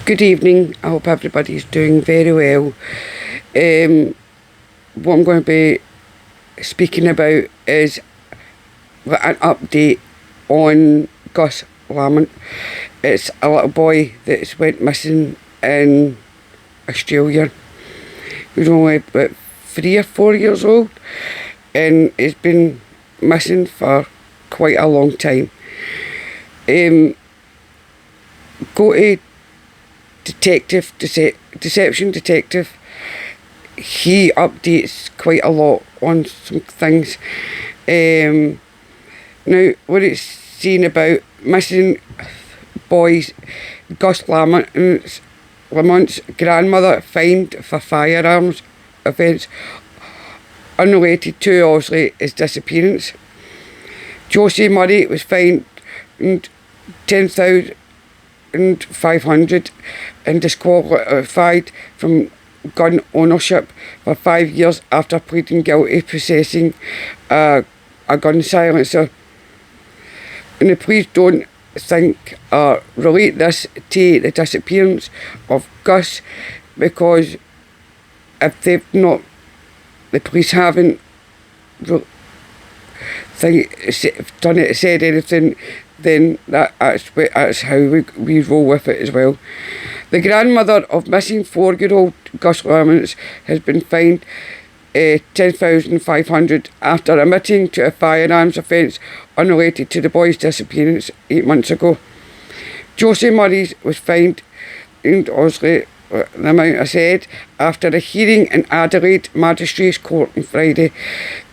Good evening. I hope everybody's doing very well. What I'm going to be speaking about is an update on Gus Lamont. It's a little boy that's went missing in Australia. He was only about 3 or 4 years old, and he's been missing for quite a long time. Go to Deception Detective. He updates quite a lot on some things. Now, what it's saying about missing boys, Gus Lamont's grandmother fined for firearms offence unrelated to, obviously, his disappearance. Josie Murray was fined $10,500 and disqualified from gun ownership for 5 years after pleading guilty possessing a gun silencer. And please don't think or relate this to the disappearance of Gus, because if they've not, the police haven't said anything, then that's how we roll with it as well. The grandmother of missing 4-year-old Gus Lamont has been fined $10,500 after admitting to a firearms offence unrelated to the boy's disappearance 8 months ago. Josie Murray was fined, and obviously the amount I said, after a hearing in Adelaide Magistrates Court on Friday,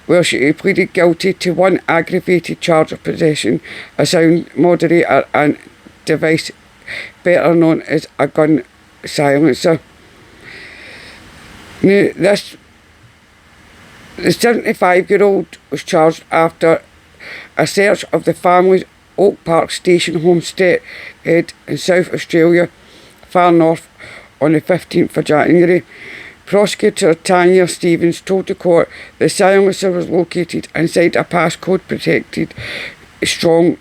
where she pleaded guilty to one aggravated charge of possession, a sound moderator and device better known as a gun silencer. Now, the 75-year-old was charged after a search of the family's Oak Park Station homestead in South Australia, far north, on the 15th of January. Prosecutor Tanya Stevens told the court the silencer was located inside a passcode protected strong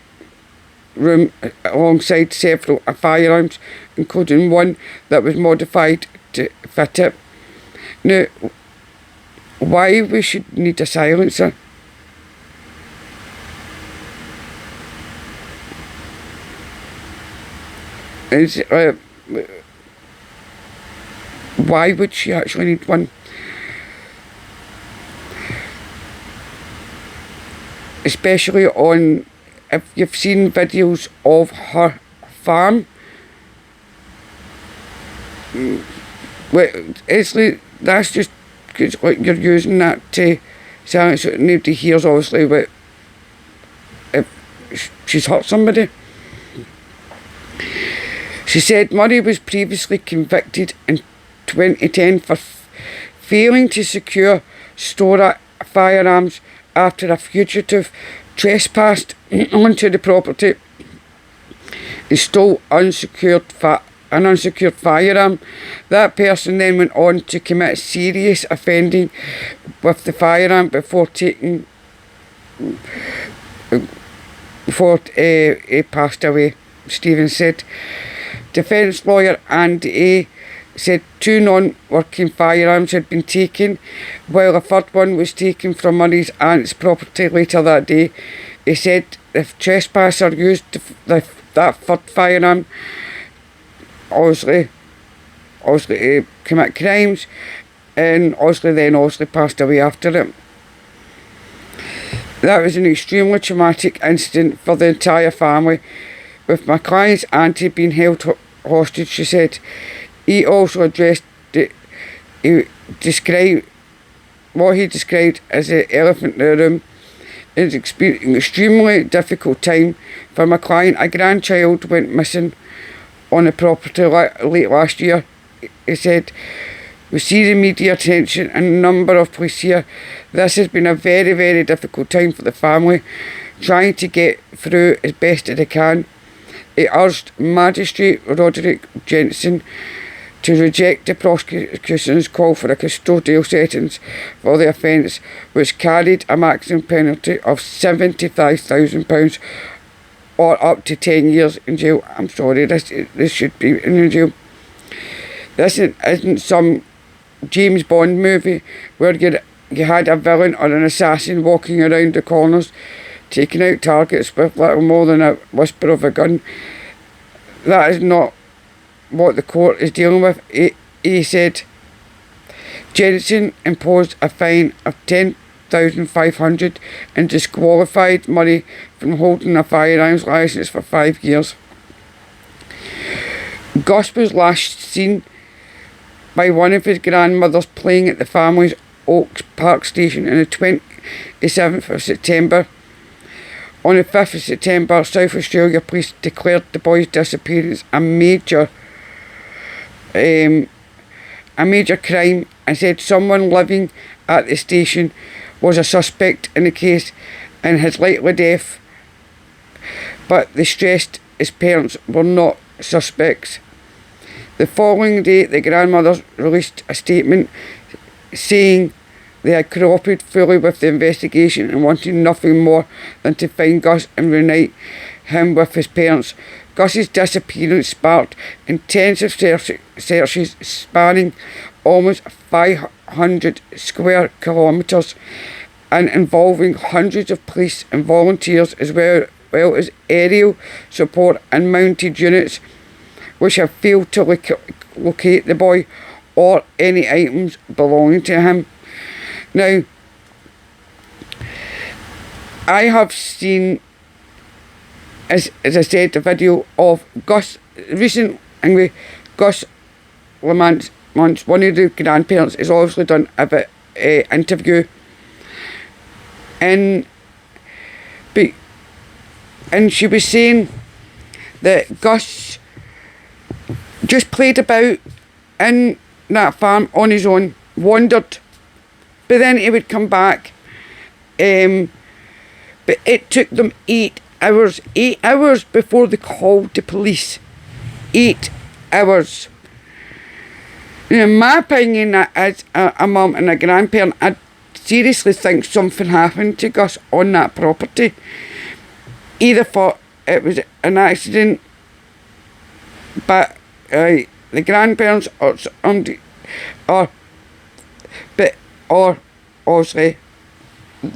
room alongside several firearms, including one that was modified to fit it. Now, why we should need a silencer? Why would she actually need one? Especially if you've seen videos of her farm. That's just like you're using that to silence so nobody hears, obviously, but if she's hurt somebody. She said Murray was previously convicted in 2010 for failing to secure storage firearms after a fugitive trespassed onto the property and stole an unsecured firearm. That person then went on to commit serious offending with the firearm before he passed away, Stevens said. Defence lawyer Andy A. said 2 non-working firearms had been taken, while a third one was taken from Murray's aunt's property later that day. He said the trespasser used that third firearm obviously to commit crimes, and then passed away after it. That was an extremely traumatic incident for the entire family, with my client's auntie being held hostage, she said. He also addressed what he described as the elephant in the room. It's an extremely difficult time for my client. A grandchild went missing on the property late last year. He said, "We see the media attention and a number of police here. This has been a very, very difficult time for the family, trying to get through as best as they can." He urged Magistrate Roderick Jensen to reject the prosecution's call for a custodial sentence for the offence, which carried a maximum penalty of £75,000 or up to 10 years in jail. I'm sorry, this should be in jail. This isn't some James Bond movie where you had a villain or an assassin walking around the corners taking out targets with little more than a whisper of a gun. That is not what the court is dealing with. He said Jensen imposed a fine of $10,500 and disqualified Murray from holding a firearms licence for 5 years. Gus was last seen by one of his grandmothers playing at the family's Oaks Park station on the 27th of September. On the 5th of September, South Australia police declared the boy's disappearance a major crime and said someone living at the station was a suspect in the case and his likely death, but they stressed his parents were not suspects. The following day, the grandmothers released a statement saying they had cooperated fully with the investigation and wanted nothing more than to find Gus and reunite him with his parents. Gus's disappearance sparked intensive searches spanning almost 500 square kilometres and involving hundreds of police and volunteers as well as aerial support and mounted units which have failed to locate the boy or any items belonging to him. Now, I have seen, as I said, the video of Gus Lamont, one of the grandparents, has obviously done a interview, and she was saying that Gus just played about in that farm on his own, wandered, but then he would come back. But it took them 8 hours before they called the police. 8 hours. Now, in my opinion, as a mum and a grandparent, I seriously think something happened to Gus on that property. Either thought it was an accident, but the grandparents or obviously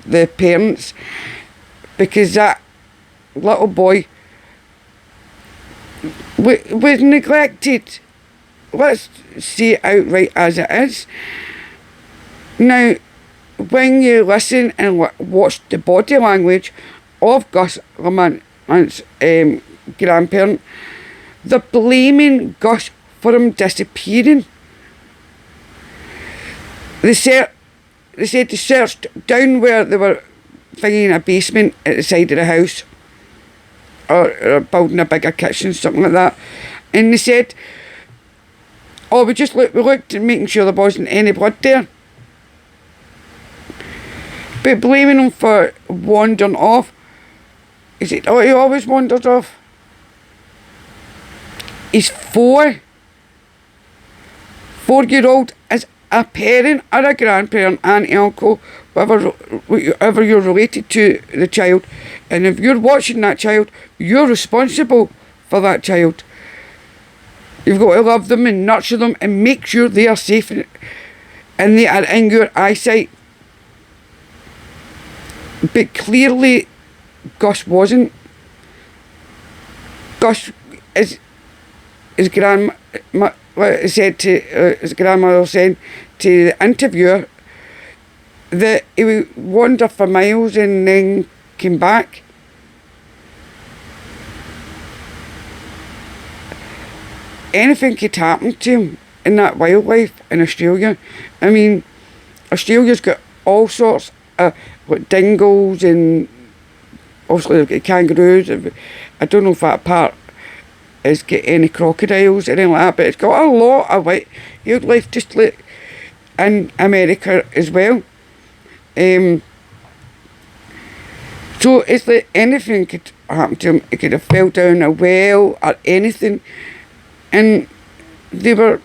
the parents, because that little boy was neglected. Let's say it outright as it is. Now, when you listen and watch the body language of Gus Lamont's grandparent, they're blaming Gus for him disappearing. They said they searched down where they were finding a basement at the side of the house, or building a bigger kitchen, something like that, and they said, oh, we looked at making sure there wasn't any blood there. But blaming him for wandering off, he said, oh, he always wanders off. He's 4. 4-year-old is a parent or a grandparent, auntie, uncle, whoever you're related to the child. And if you're watching that child, you're responsible for that child. You've got to love them and nurture them and make sure they are safe and they are in your eyesight. But clearly, Gus wasn't. Gus, his grandmother said to his grandmother said to the interviewer that he would wander for miles and then came back. Anything could happen to him in that wildlife in Australia. I mean, Australia's got all sorts of dingoes and obviously they've got kangaroos. I don't know if that part has got any crocodiles or anything like that, but it's got a lot of wildlife just like in America as well. So it's like anything could happen to him. It could have fell down a well or anything. And they were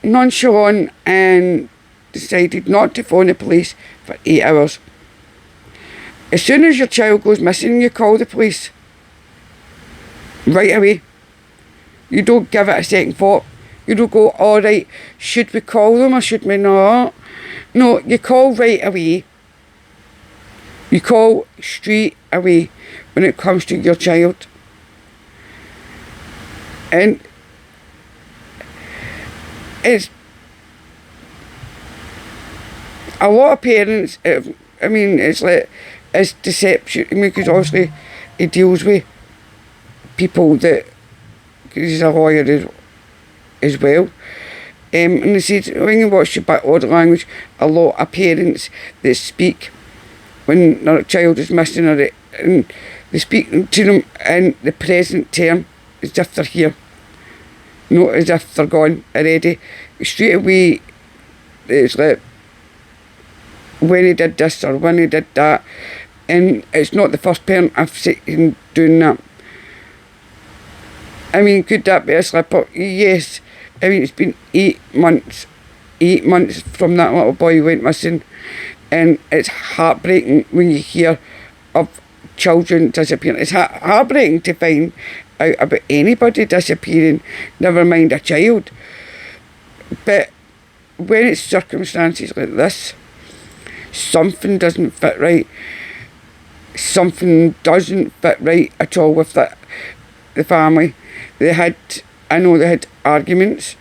nonchalant and decided not to phone the police for 8 hours. As soon as your child goes missing, you call the police. Right away. You don't give it a second thought. You don't go, all right, should we call them or should we not? No, you call right away. You call straight away when it comes to your child. And it's a lot of parents, I mean, it's like, it's deception. I mean, because obviously he deals with people that, because he's a lawyer as well. And they said, when you watch the body language, a lot of parents that speak when their child is missing, and they speak to them in the present term as if they're here, not as if they're gone already. Straight away, it's like, when he did this or when he did that, and it's not the first parent I've seen doing that. I mean, could that be a slip up? Yes. I mean, it's been 8 months from that little boy who went missing, and it's heartbreaking when you hear of children disappearing. It's heartbreaking to find out about anybody disappearing, never mind a child. But when it's circumstances like this, something doesn't fit right. Something doesn't fit right at all with the family. I know they had arguments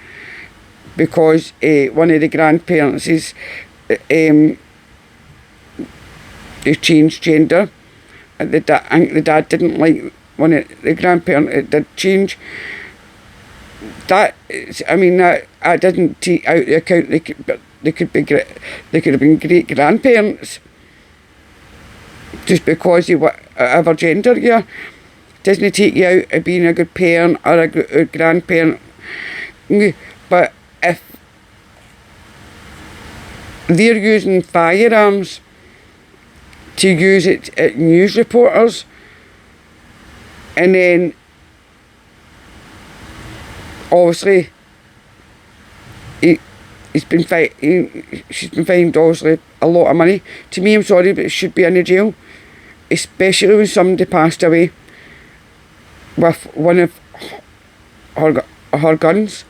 because one of the grandparents is they changed gender. I think the dad didn't like one of the grandparents. It did change. That didn't take out the account. They could have been great grandparents just because of whatever gender you are. Doesn't take you out of being a good parent or a good grandparent. But if they're using firearms to use it at news reporters, and then obviously she's been fined obviously a lot of money. To me, I'm sorry, but it should be in the jail, especially when somebody passed away with one of her guns,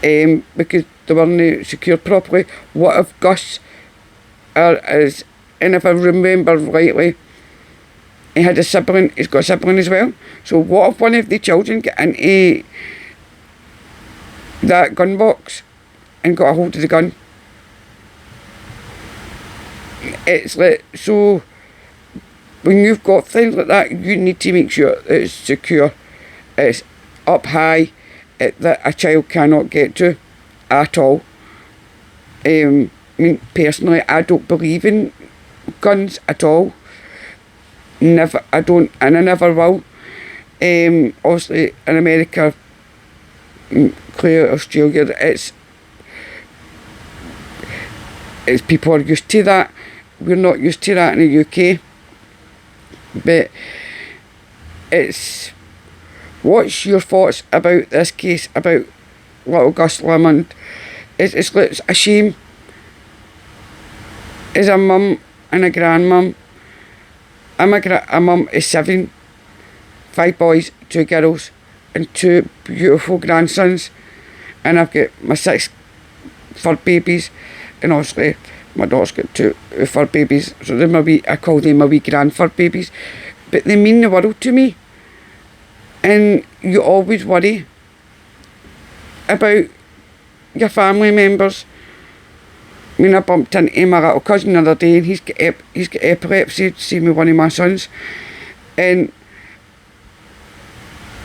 because they weren't secured properly. What if Gus is, and if I remember rightly, he had a sibling, he's got a sibling as well. So what if one of the children get into that gun box and got a hold of the gun? It's like, so when you've got things like that, you need to make sure it's secure, it's up high, that a child cannot get to at all. I mean, personally, I don't believe in guns at all. Never, I don't, and I never will. Obviously, in America, clear Australia, it's people are used to that. We're not used to that in the UK. But what's your thoughts about this case, about little Gus Lamont? It's a shame. As a mum and a grandmum, I'm a mum of 7, 5 boys, 2 girls, and 2 beautiful grandsons, and I've got my 6 fur babies, and obviously my daughter's got 2 fur babies, so I call them my wee grand fur babies, but they mean the world to me. And you always worry about your family members. I mean, I bumped into my little cousin the other day, and he's got epilepsy, same with one of my sons, and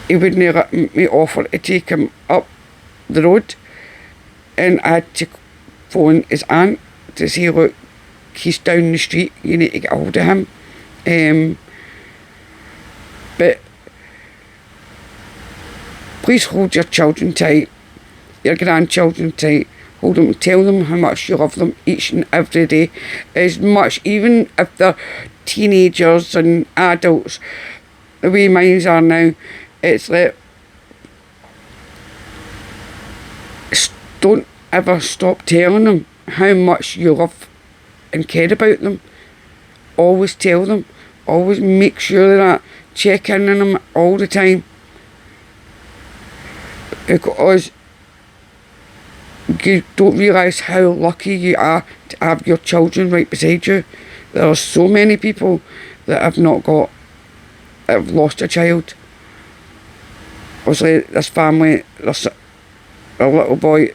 he wouldn't let me offer to take him up the road, and I had to phone his aunt to say, look, he's down the street, you need to get a hold of him. But please hold your children tight, your grandchildren tight. Hold them, tell them how much you love them each and every day. As much, even if they're teenagers and adults, the way mine are now, it's like, don't ever stop telling them how much you love and care about them. Always tell them, always make sure that, check in on them all the time. because you don't realise how lucky you are to have your children right beside you. There are so many people that have lost a child. Obviously, this family, a little boy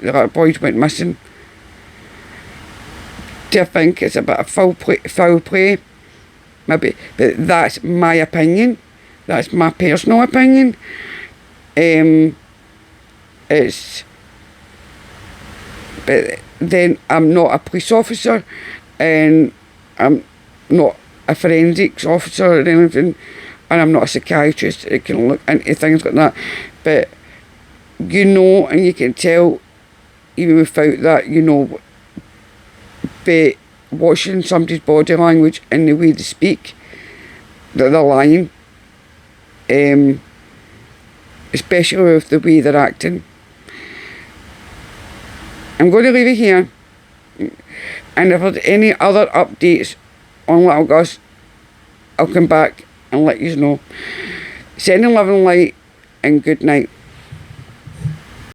went missing. Do I think it's a bit of foul play? Maybe, but that's my opinion. That's my personal opinion. But then I'm not a police officer, and I'm not a forensics officer or anything, and I'm not a psychiatrist that can look into things like that. But you know, and you can tell, even without that, you know, by watching somebody's body language and the way they speak, that they're lying. Especially with the way they're acting. I'm going to leave it here, and if there's any other updates on little Gus, I'll come back and let you know. Sending love and light, and good night.